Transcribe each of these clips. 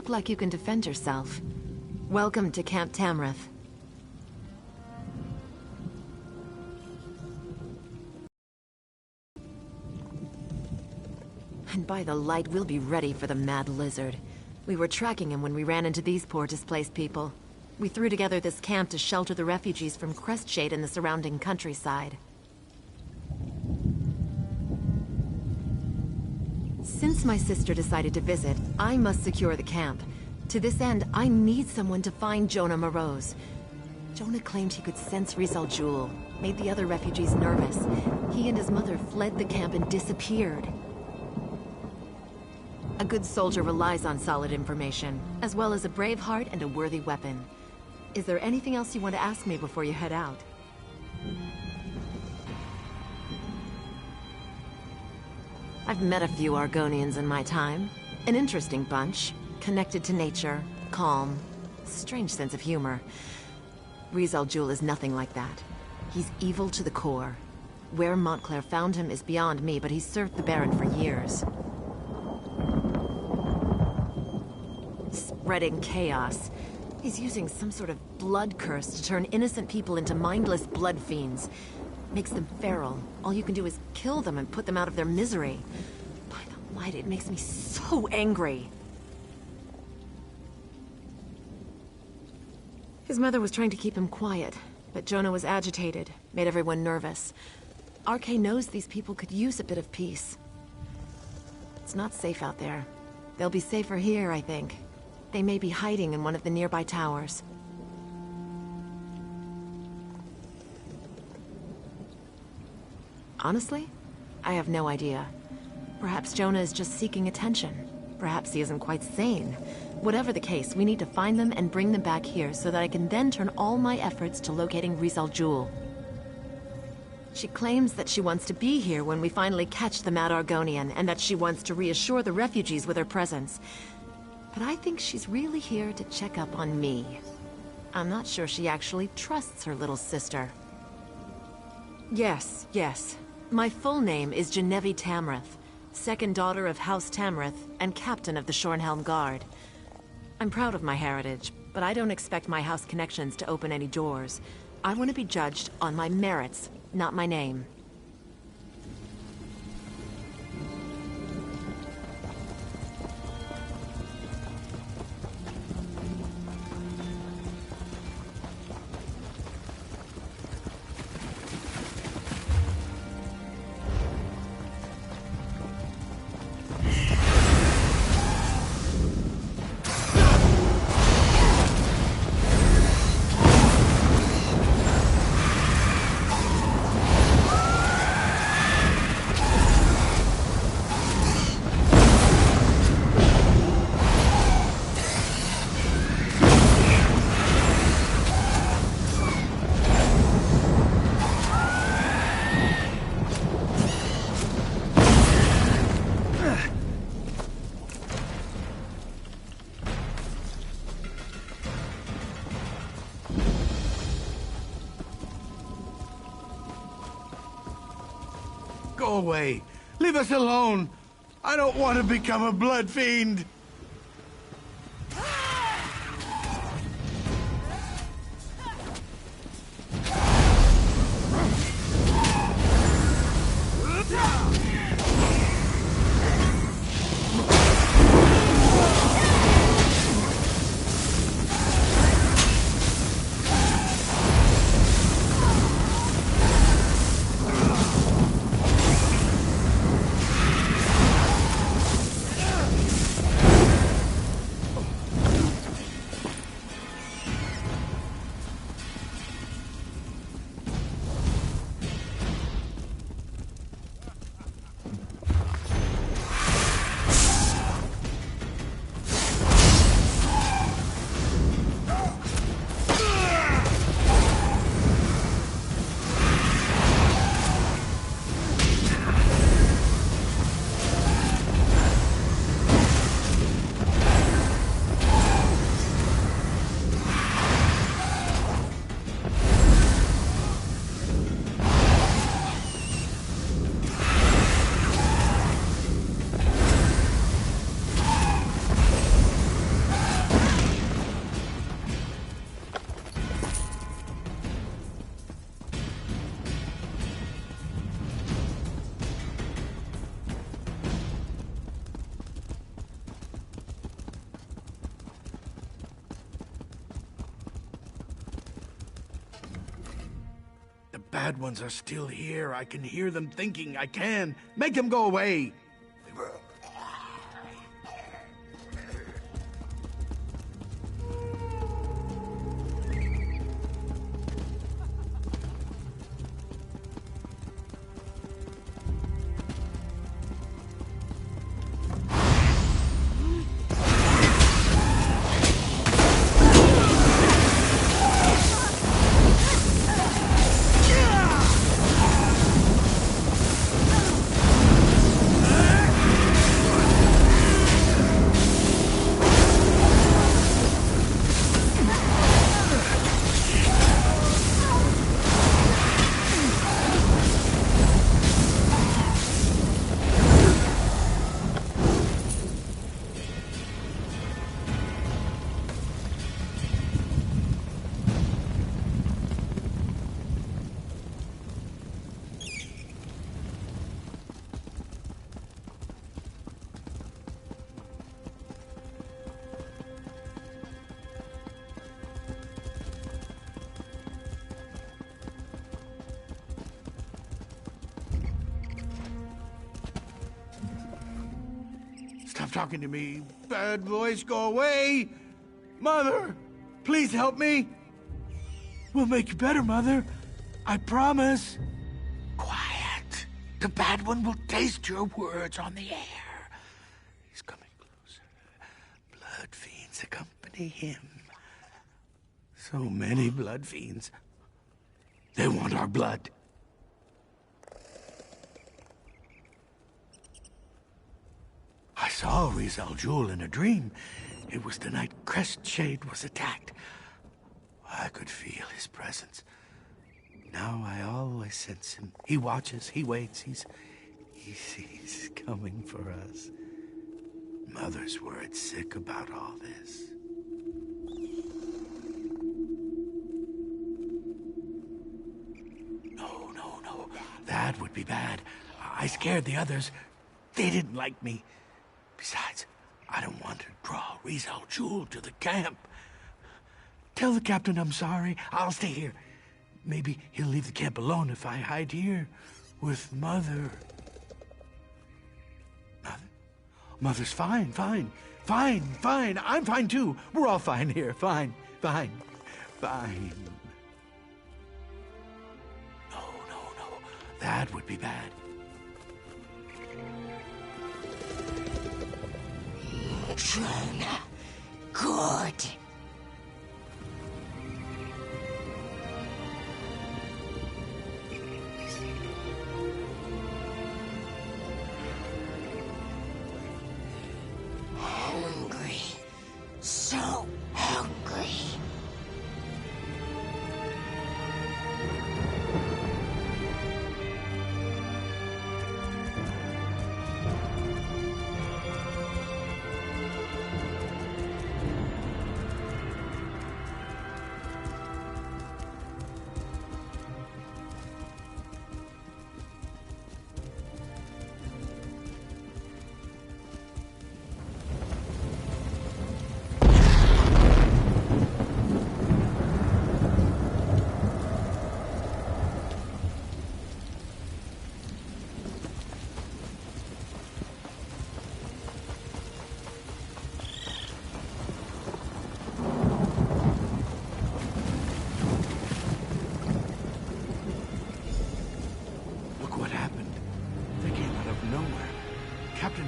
look like you can defend yourself. Welcome to Camp Tamrith. And by the light, we'll be ready for the Mad Lizard. We were tracking him when we ran into these poor displaced people. We threw together this camp to shelter the refugees from Crestshade and the surrounding countryside. Since my sister decided to visit, I must secure the camp. To this end, I need someone to find Jonah Moroz. Jonah claimed he could sense Rizal Jul, made the other refugees nervous. He and his mother fled the camp and disappeared. A good soldier relies on solid information, as well as a brave heart and a worthy weapon. Is there anything else you want to ask me before you head out? I've met a few Argonians in my time. An interesting bunch. Connected to nature, calm, strange sense of humor. Rizal Jul is nothing like that. He's evil to the core. Where Montclair found him is beyond me, but he's served the Baron for years. Spreading chaos. He's using some sort of blood curse to turn innocent people into mindless blood fiends. Makes them feral. All you can do is kill them and put them out of their misery. By the light, it makes me so angry. His mother was trying to keep him quiet, but Jonah was agitated, made everyone nervous. RK knows these people could use a bit of peace. It's not safe out there. They'll be safer here, I think. They may be hiding in one of the nearby towers. Honestly, I have no idea. Perhaps Jonah is just seeking attention. Perhaps he isn't quite sane. Whatever the case, we need to find them and bring them back here so that I can then turn all my efforts to locating Rizal Jul. She claims that she wants to be here when we finally catch the Mad Argonian, and that she wants to reassure the refugees with her presence. But I think she's really here to check up on me. I'm not sure she actually trusts her little sister. Yes. My full name is Genevieve Tamrith, second daughter of House Tamrith and captain of the Shornhelm Guard. I'm proud of my heritage, but I don't expect my house connections to open any doors. I want to be judged on my merits, not my name. Go away. Leave us alone. I don't want to become a blood fiend. bad ones are still here. I can hear them thinking. I can. Make them go away. Stop talking to me. Bad voice, go away. Mother, please help me. We'll make you better, Mother. I promise. Quiet. The bad one will taste your words on the air. He's coming closer. Blood fiends accompany him. So many blood fiends. They want our blood. I saw Riz al Jul in a dream. It was the night Crestshade was attacked. I could feel his presence. Now I always sense him. He watches, he waits, he's coming for us. Mother's worried sick about all this. No. That would be bad. I scared the others. They didn't like me. Besides, I don't want to draw Riz al Jul to the camp. Tell the captain I'm sorry. I'll stay here. Maybe he'll leave the camp alone if I hide here with Mother. Mother's fine. I'm fine too. We're all fine here. Fine. No. That would be bad. Jonah, good. Hungry. So hungry.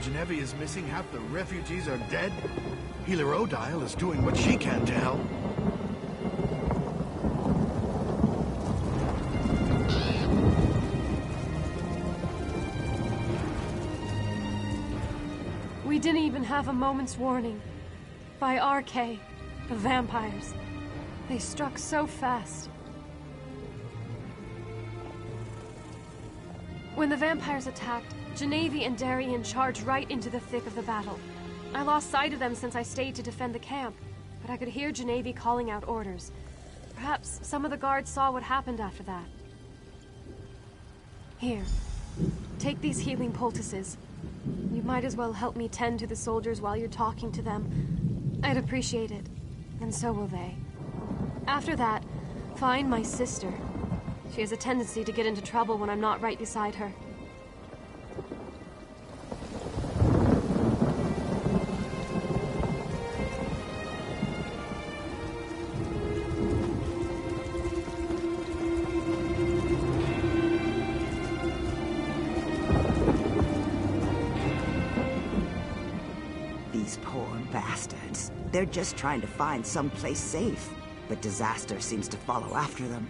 Genevieve is missing, half the refugees are dead. Healer Odile is doing what she can to help. We didn't even have a moment's warning. By RK, the vampires. They struck so fast. When the vampires attacked, Genevieve and Darien charged right into the thick of the battle. I lost sight of them since I stayed to defend the camp, but I could hear Genevieve calling out orders. Perhaps some of the guards saw what happened after that. Here, take these healing poultices. You might as well help me tend to the soldiers while you're talking to them. I'd appreciate it, and so will they. After that, find my sister. She has a tendency to get into trouble when I'm not right beside her. These poor bastards. They're just trying to find someplace safe, but disaster seems to follow after them.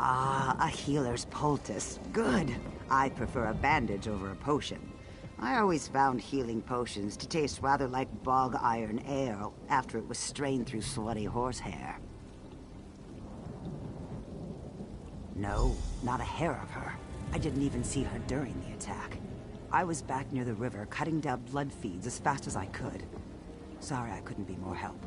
Ah, a healer's poultice. Good. I prefer a bandage over a potion. I always found healing potions to taste rather like bog iron ale after it was strained through sweaty horsehair. No, not a hair of her. I didn't even see her during the attack. I was back near the river, cutting down blood feeds as fast as I could. Sorry I couldn't be more help.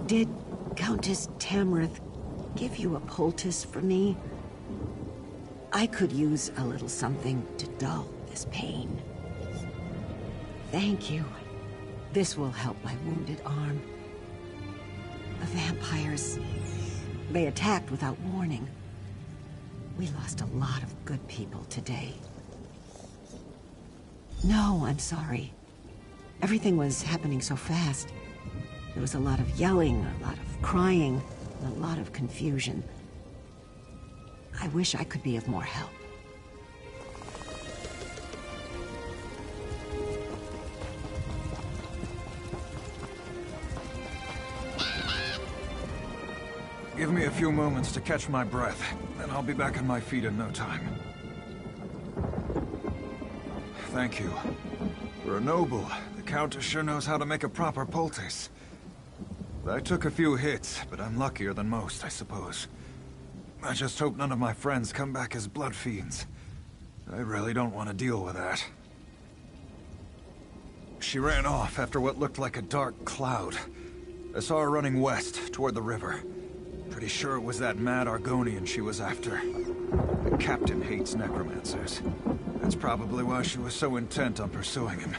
Did Countess Tamrith give you a poultice for me? I could use a little something to dull this pain. Thank you. This will help my wounded arm. The vampires, they attacked without warning. We lost a lot of good people today. No, I'm sorry. Everything was happening so fast. There was a lot of yelling, a lot of crying, and a lot of confusion. I wish I could be of more help. Give me a few moments to catch my breath, and I'll be back on my feet in no time. Thank you. For a noble, the Countess sure knows how to make a proper poultice. I took a few hits, but I'm luckier than most, I suppose. I just hope none of my friends come back as blood fiends. I really don't want to deal with that. She ran off after what looked like a dark cloud. I saw her running west, toward the river. Pretty sure it was that mad Argonian she was after. The captain hates necromancers. That's probably why she was so intent on pursuing him.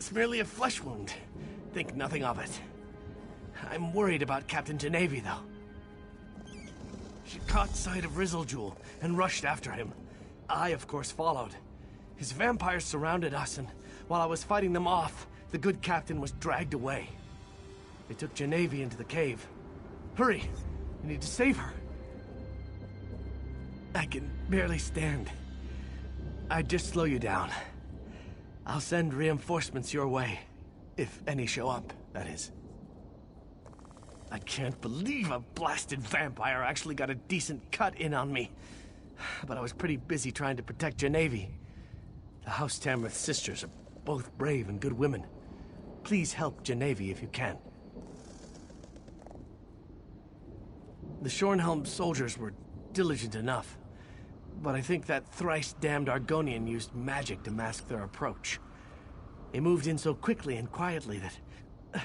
It's merely a flesh wound. Think nothing of it. I'm worried about Captain Genevieve, though. She caught sight of Rizzlejewel and rushed after him. I, of course, followed. His vampires surrounded us, and while I was fighting them off, the good captain was dragged away. They took Genevieve into the cave. Hurry! We need to save her. I can barely stand. I'd just slow you down. I'll send reinforcements your way. If any show up, that is. I can't believe a blasted vampire actually got a decent cut in on me. But I was pretty busy trying to protect Genevieve. The House Tamrith sisters are both brave and good women. Please help Genevieve if you can. The Shornhelm soldiers were diligent enough. But I think that thrice-damned Argonian used magic to mask their approach. They moved in so quickly and quietly that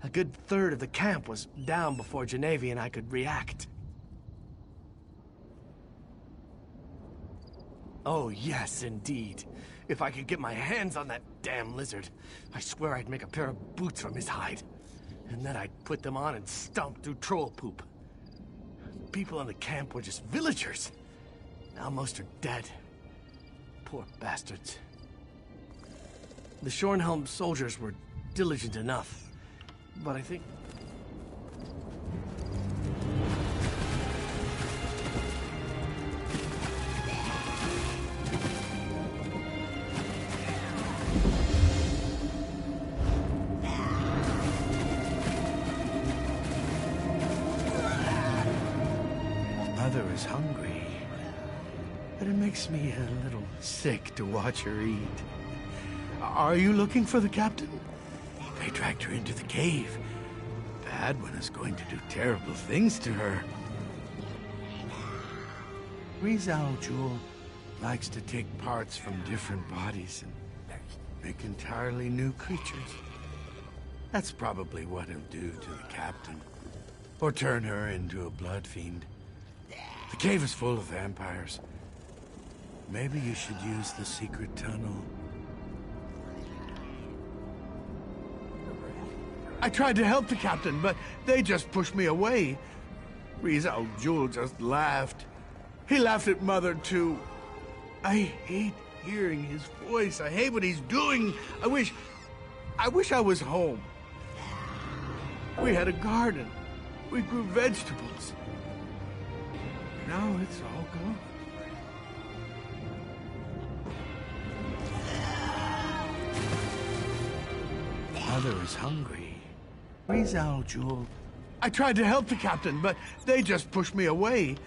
a good third of the camp was down before Genevieve and I could react. Oh, yes, indeed. If I could get my hands on that damn lizard, I swear I'd make a pair of boots from his hide. And then I'd put them on and stomp through troll poop. people in the camp were just villagers. Now most are dead. Poor bastards. The Shornhelm soldiers were diligent enough, but I think... Mother is hungry, but it makes me a little sick to watch her eat. Are you looking for the captain? They dragged her into the cave. Bad one is going to do terrible things to her. Rizal Jul likes to take parts from different bodies and make entirely new creatures. That's probably what he'll do to the captain. Or turn her into a blood fiend. The cave is full of vampires. Maybe you should use the secret tunnel. I tried to help the captain, but they just pushed me away. Rizal Jul just laughed. He laughed at Mother, too. I hate hearing his voice. I hate what he's doing. I wish I was home. We had a garden. We grew vegetables. Now it's all gone. Mother is hungry. Rizal Jul. I tried to help the captain, but they just pushed me away.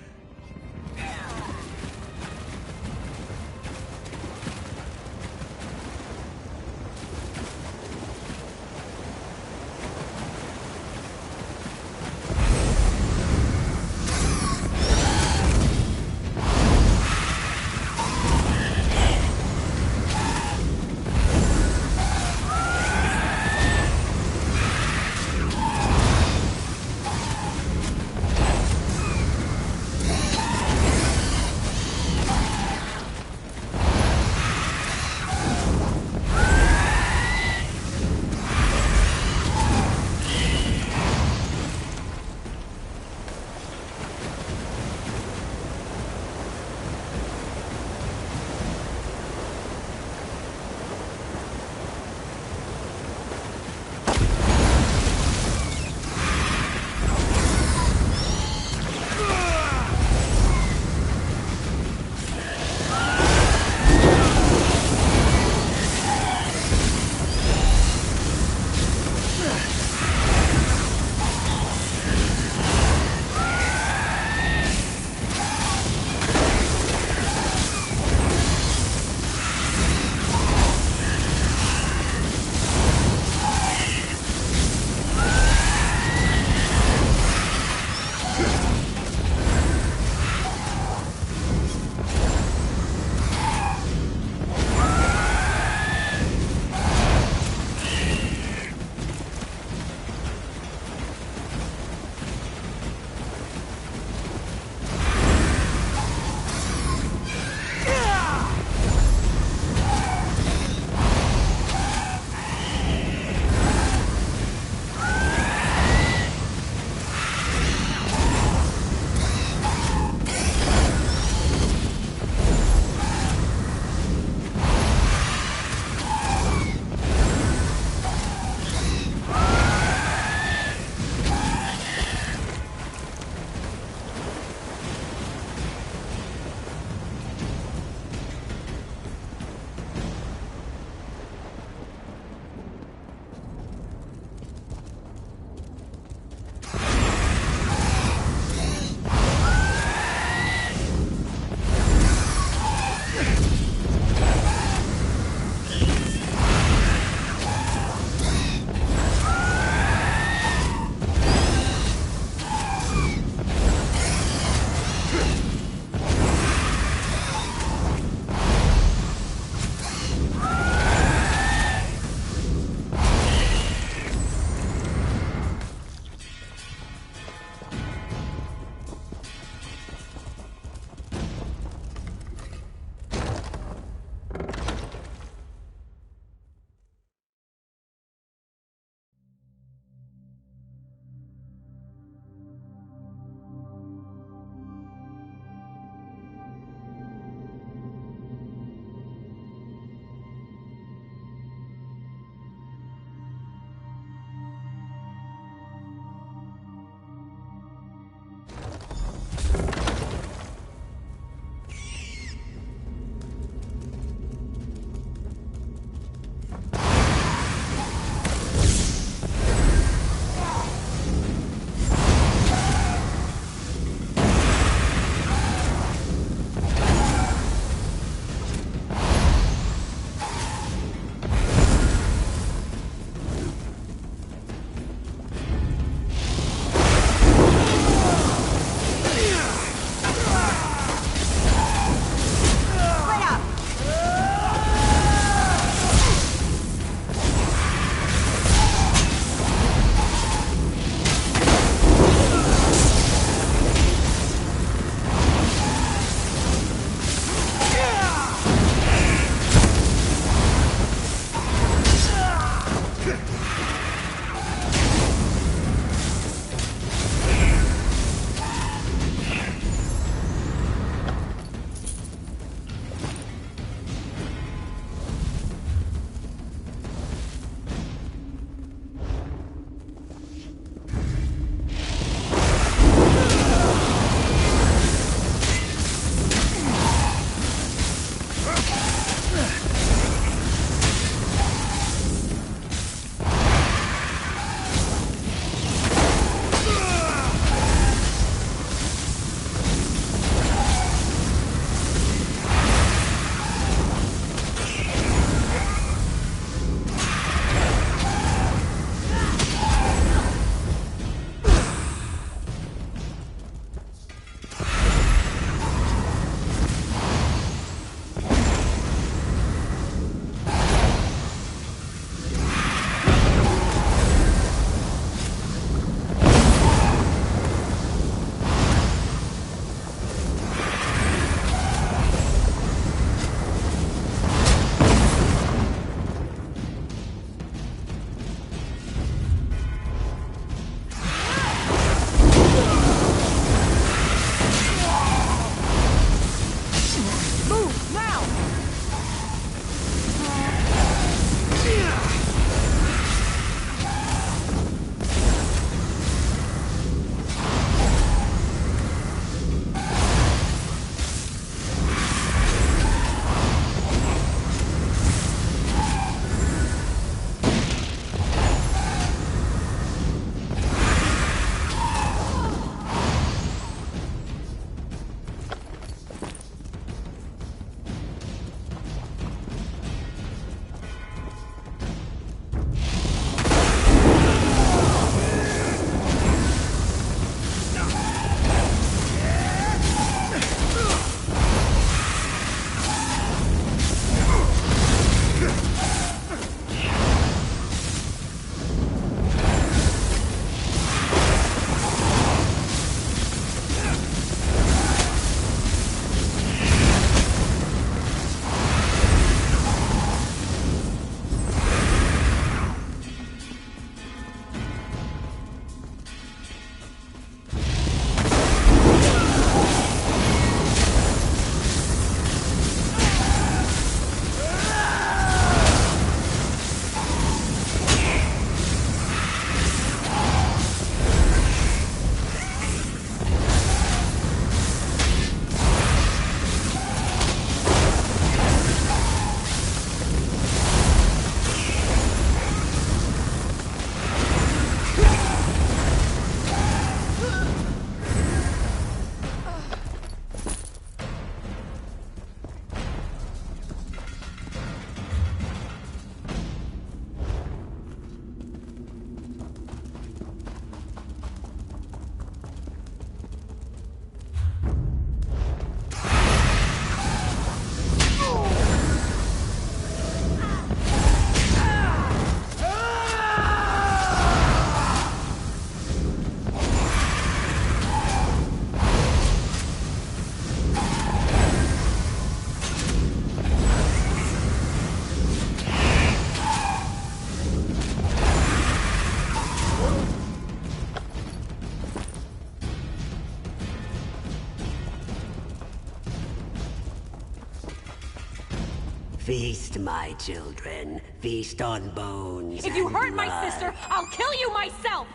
Feast, my children. Feast on bones. If you and hurt my blood. sister, I'll kill you myself!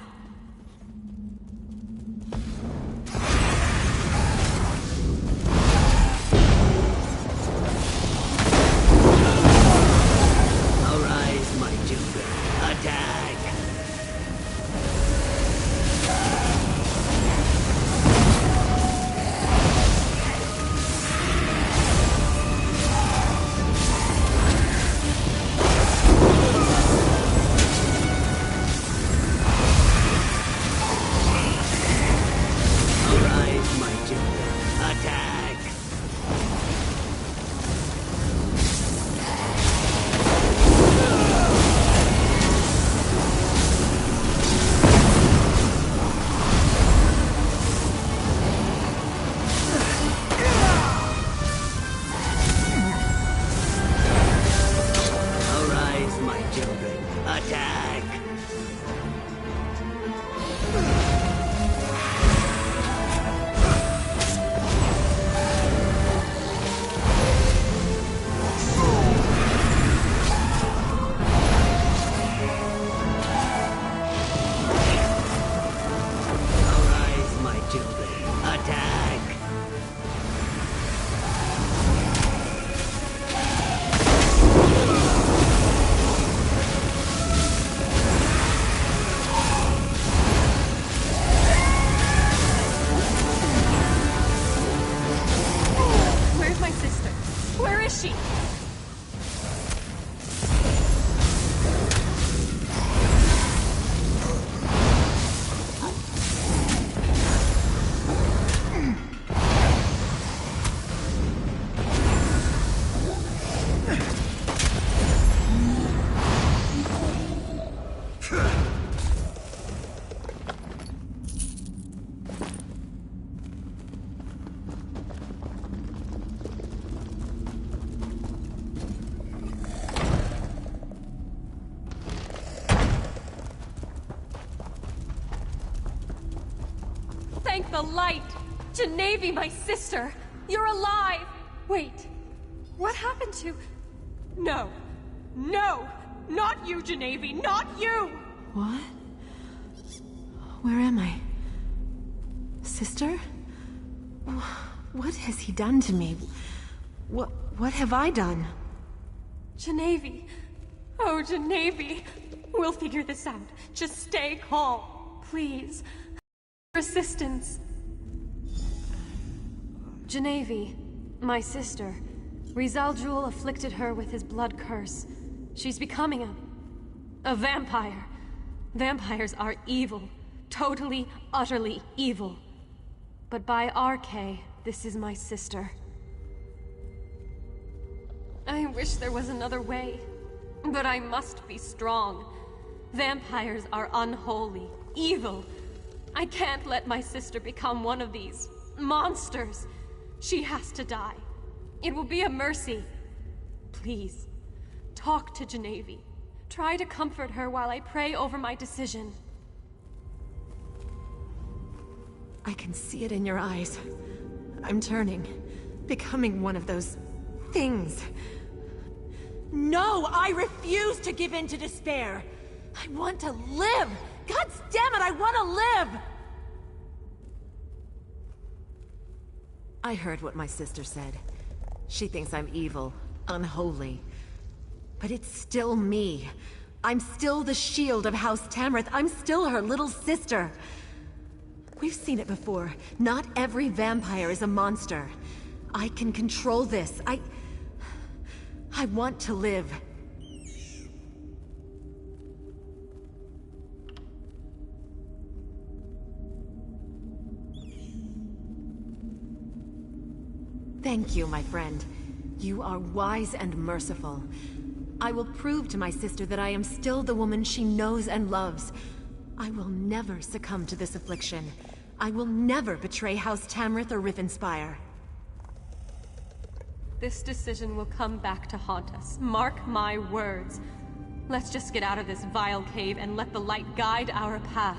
Arise, my children. Attack! Arise, my children. Attack! Arise, my children. Attack! Arise, my children. Attack! Where's my sister? Where is she? Thank the light! Genevieve, my sister! You're alive! Wait, what happened to... No! No! Not you, Genevieve! Not you! What? Where am I? Sister? What has he done to me? What have I done? Genevieve! Oh, Genevieve! We'll figure this out. Just stay calm, please. Assistance. Genevieve, my sister. Rizal afflicted her with his blood curse. She's becoming a vampire. Vampires are evil. Totally, utterly evil. But by RK, this is my sister. I wish there was another way. But I must be strong. Vampires are unholy, evil. I can't let my sister become one of these monsters. She has to die. It will be a mercy. Please, talk to Genevieve. Try to comfort her while I pray over my decision. I can see it in your eyes. I'm turning, becoming one of those things. No, I refuse to give in to despair. I want to live. God damn it, I want to live! I heard what my sister said. She thinks I'm evil, unholy. But it's still me. I'm still the shield of House Tamrith. I'm still her little sister. We've seen it before. Not every vampire is a monster. I can control this. I want to live. Thank you, my friend. You are wise and merciful. I will prove to my sister that I am still the woman she knows and loves. I will never succumb to this affliction. I will never betray House Tamrith or Rivenspire. This decision will come back to haunt us. Mark my words. Let's just get out of this vile cave and let the light guide our path.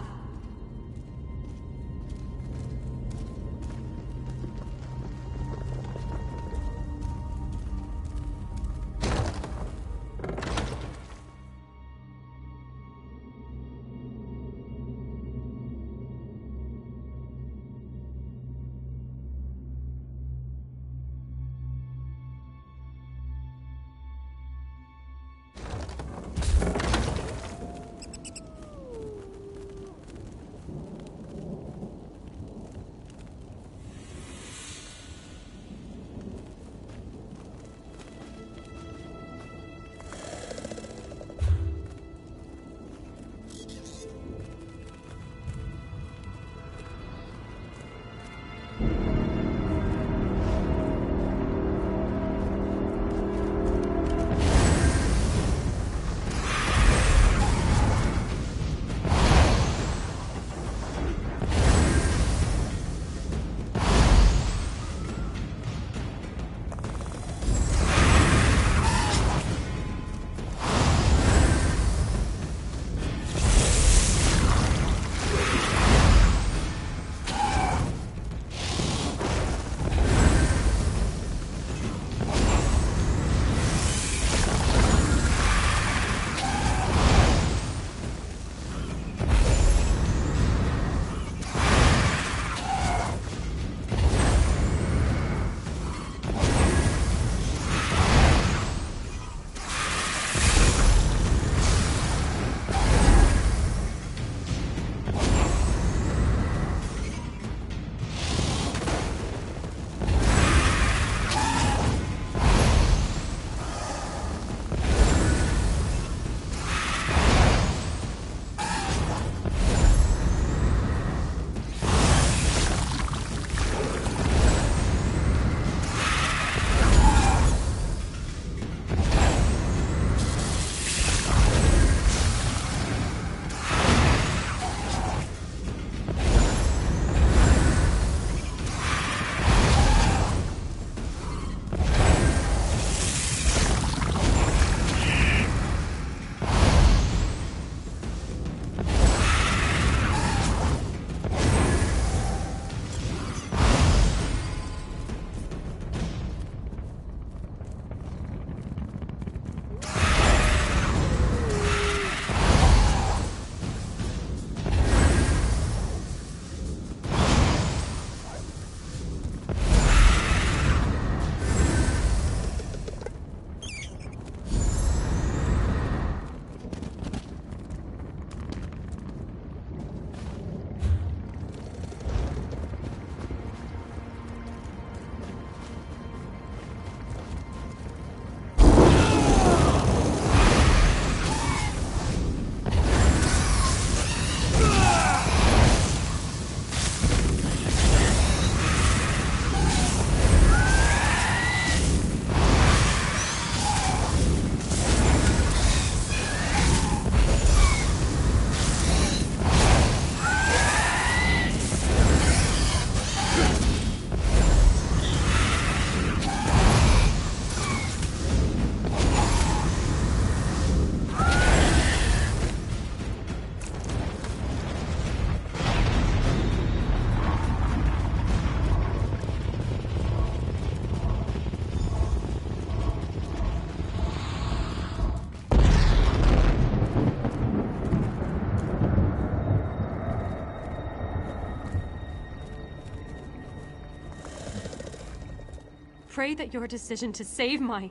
pray that your decision to save my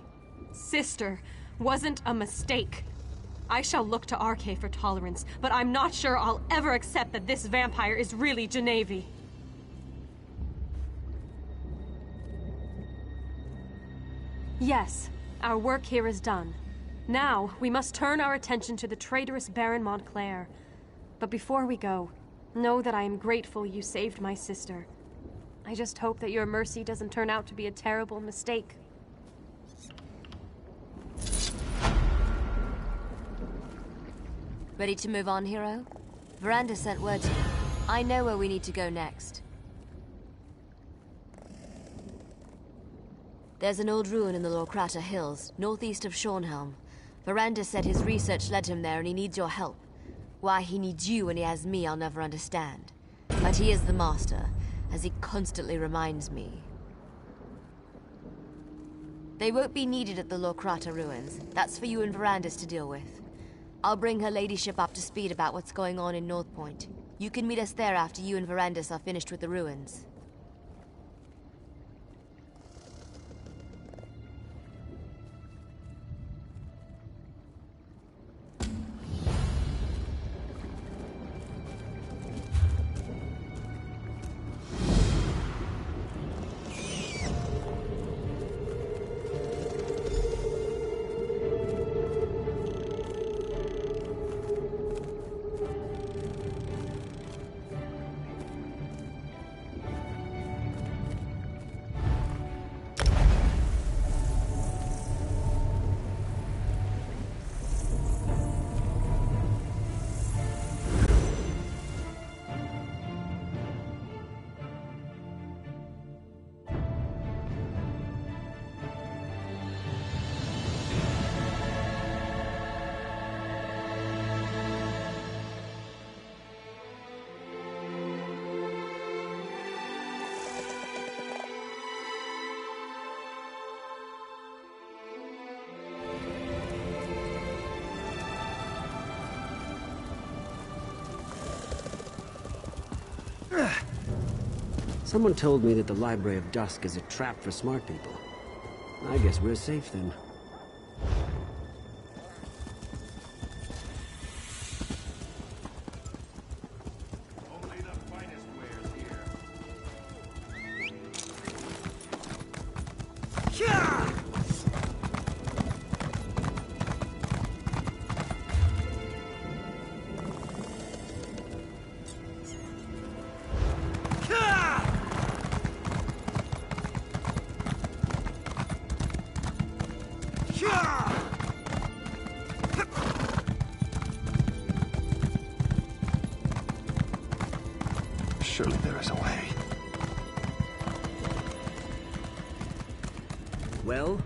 sister wasn't a mistake. I shall look to Arkay for tolerance, but I'm not sure I'll ever accept that this vampire is really Genevieve. Yes, our work here is done. Now, we must turn our attention to the traitorous Baron Montclair. But before we go, know that I am grateful you saved my sister. I just hope that your mercy doesn't turn out to be a terrible mistake. Ready to move on, hero? Veranda sent word to me. I know where we need to go next. There's an old ruin in the Lorkrata Hills, northeast of Shornhelm. Veranda said his research led him there and he needs your help. Why he needs you when he has me, I'll never understand. But he is the master, as he constantly reminds me. They won't be needed at the Lorkrata ruins. That's for you and Verandas to deal with. I'll bring her ladyship up to speed about what's going on in Northpoint. You can meet us there after you and Verandas are finished with the ruins. Someone told me that the Library of Dusk is a trap for smart people. I guess we're safe then. Only the finest wares here. Yeah! Surely there is a way. Well?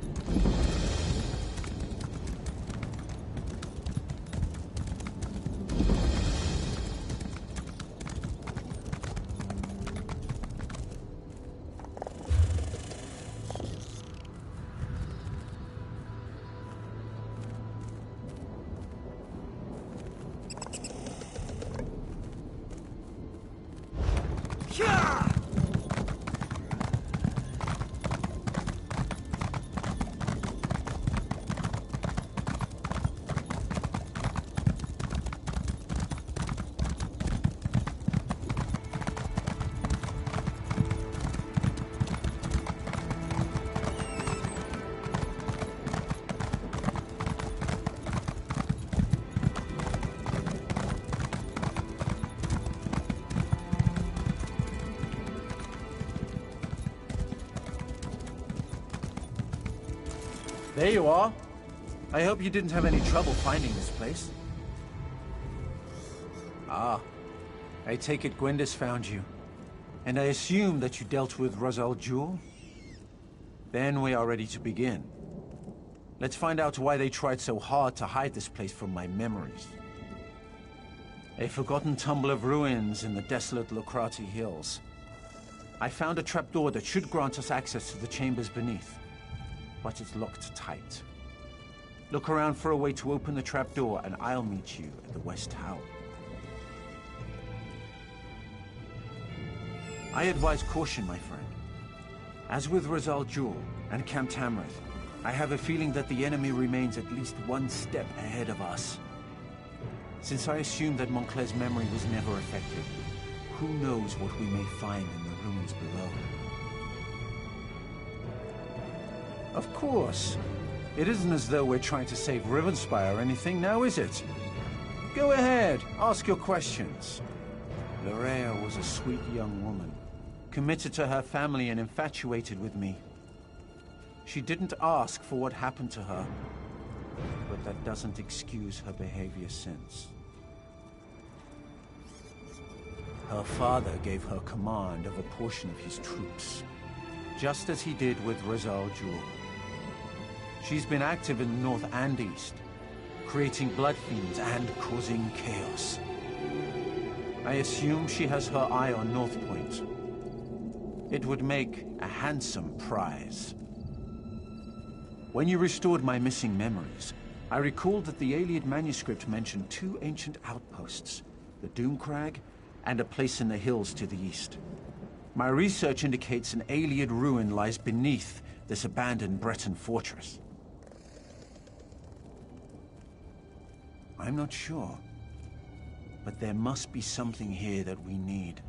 There you are. I hope you didn't have any trouble finding this place. Ah, I take it Gwendis found you. And I assume that you dealt with Rosal Jewel? Then we are ready to begin. Let's find out why they tried so hard to hide this place from my memories. A forgotten tumble of ruins in the desolate Lorkrata Hills. I found a trapdoor that should grant us access to the chambers beneath. But it's locked tight. Look around for a way to open the trapdoor, and I'll meet you at the West Tower. I advise caution, my friend. As with Raz-Al Ghul and Camp Tamrith, I have a feeling that the enemy remains at least one step ahead of us. Since I assume that Moncler's memory was never affected, who knows what we may find in the ruins below? Of course. It isn't as though we're trying to save Rivenspire or anything, now is it? Go ahead, ask your questions. Larea was a sweet young woman, committed to her family and infatuated with me. She didn't ask for what happened to her, but that doesn't excuse her behavior since. Her father gave her command of a portion of his troops, just as he did with Raz-Al Ghul. She's been active in the north and east, creating blood fiends and causing chaos. I assume she has her eye on North Point. It would make a handsome prize. When you restored my missing memories, I recalled that the Ayleid manuscript mentioned 2 ancient outposts, the Doomcrag and a place in the hills to the east. My research indicates an Ayleid ruin lies beneath this abandoned Breton fortress. I'm not sure, but there must be something here that we need.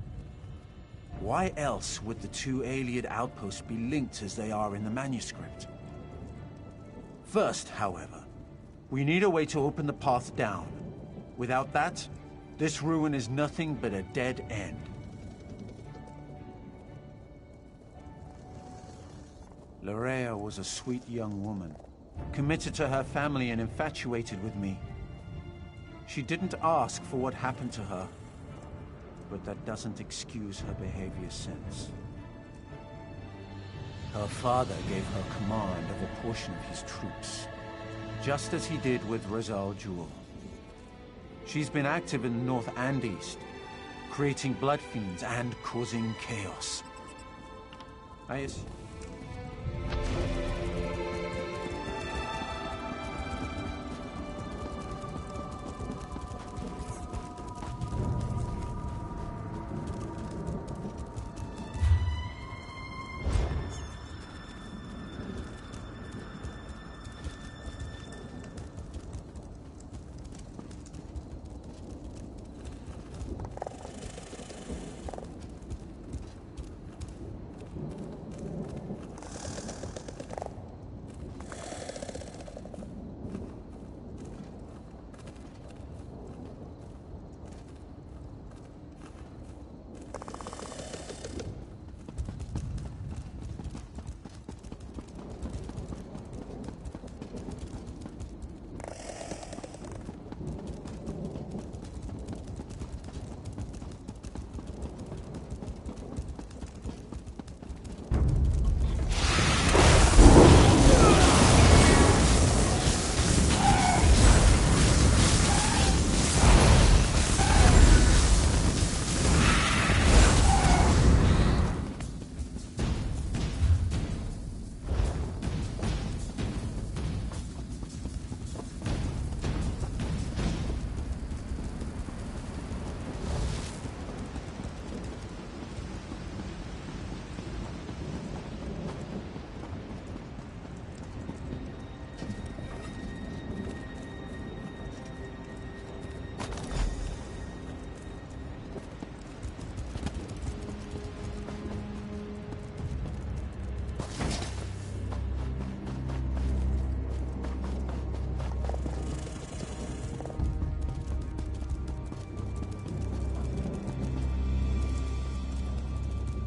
Why else would the 2 Ayleid outposts be linked as they are in the manuscript? First, however, we need a way to open the path down. Without that, this ruin is nothing but a dead end. Larea was a sweet young woman, committed to her family and infatuated with me. She didn't ask for what happened to her, but that doesn't excuse her behavior since. Her father gave her command of a portion of his troops, just as he did with Raz-Al Ghul. She's been active in the north and east, creating blood fiends and causing chaos.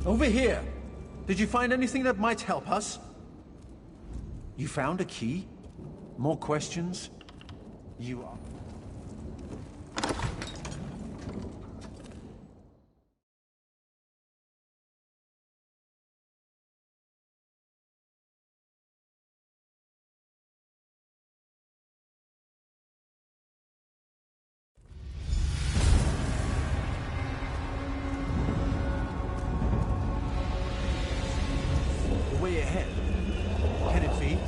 Over here! Did you find anything that might help us? You found a key? More questions? You are... way ahead. Can it be?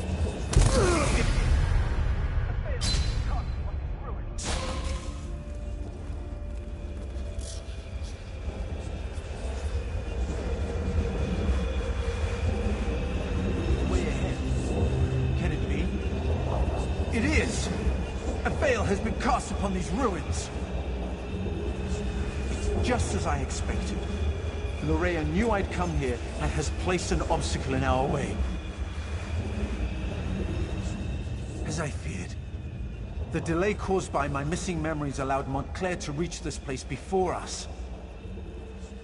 is! A veil has been cast upon these ruins! It's just as I expected. Lorrea knew I'd come here and has placed an obstacle in our way. As I feared, the delay caused by my missing memories allowed Montclair to reach this place before us.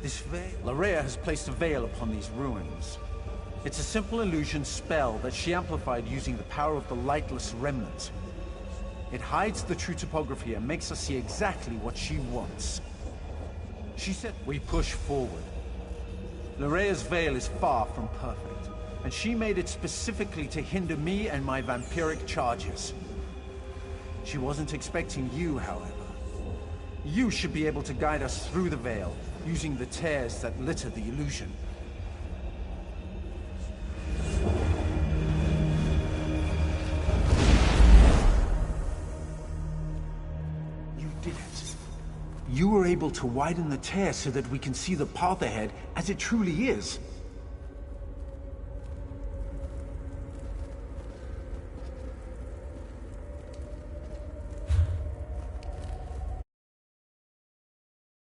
This veil... Lorrea has placed a veil upon these ruins. It's a simple illusion spell that she amplified using the power of the Lightless Remnant. It hides the true topography and makes us see exactly what she wants. She said we push forward. Lorea's veil is far from perfect, and she made it specifically to hinder me and my vampiric charges. She wasn't expecting you, however. You should be able to guide us through the veil, using the tears that litter the illusion. You did it. You were able to widen the tear so that we can see the path ahead as it truly is.